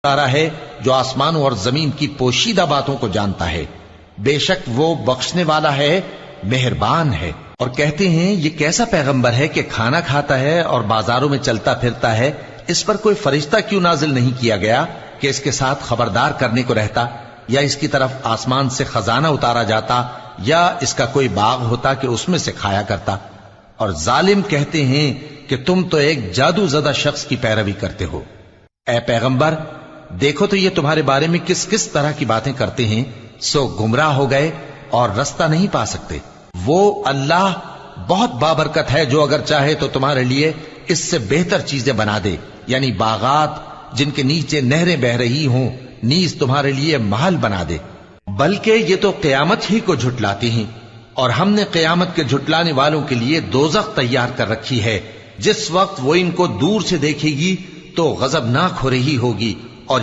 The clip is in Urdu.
اتارا ہے جو آسمانوں اور زمین کی پوشیدہ باتوں کو جانتا ہے، بے شک وہ بخشنے والا ہے، مہربان ہے۔ اور کہتے ہیں یہ کیسا پیغمبر ہے کہ کھانا کھاتا ہے اور بازاروں میں چلتا پھرتا ہے، اس پر کوئی فرشتہ کیوں نازل نہیں کیا گیا کہ اس کے ساتھ خبردار کرنے کو رہتا، یا اس کی طرف آسمان سے خزانہ اتارا جاتا، یا اس کا کوئی باغ ہوتا کہ اس میں سے کھایا کرتا۔ اور ظالم کہتے ہیں کہ تم تو ایک جادو زدہ شخص کی پیروی کرتے ہو۔ اے پیغمبر، دیکھو تو یہ تمہارے بارے میں کس کس طرح کی باتیں کرتے ہیں، سو گمراہ ہو گئے اور رستہ نہیں پا سکتے۔ وہ اللہ بہت بابرکت ہے جو اگر چاہے تو تمہارے لیے اس سے بہتر چیزیں بنا دے، یعنی باغات جن کے نیچے نہریں بہ رہی ہوں، نیز تمہارے لیے محل بنا دے۔ بلکہ یہ تو قیامت ہی کو جھٹلاتے ہیں، اور ہم نے قیامت کے جھٹلانے والوں کے لیے دوزخ تیار کر رکھی ہے، جس وقت وہ ان کو دور سے دیکھے گی تو غضبناک ہو رہی ہوگی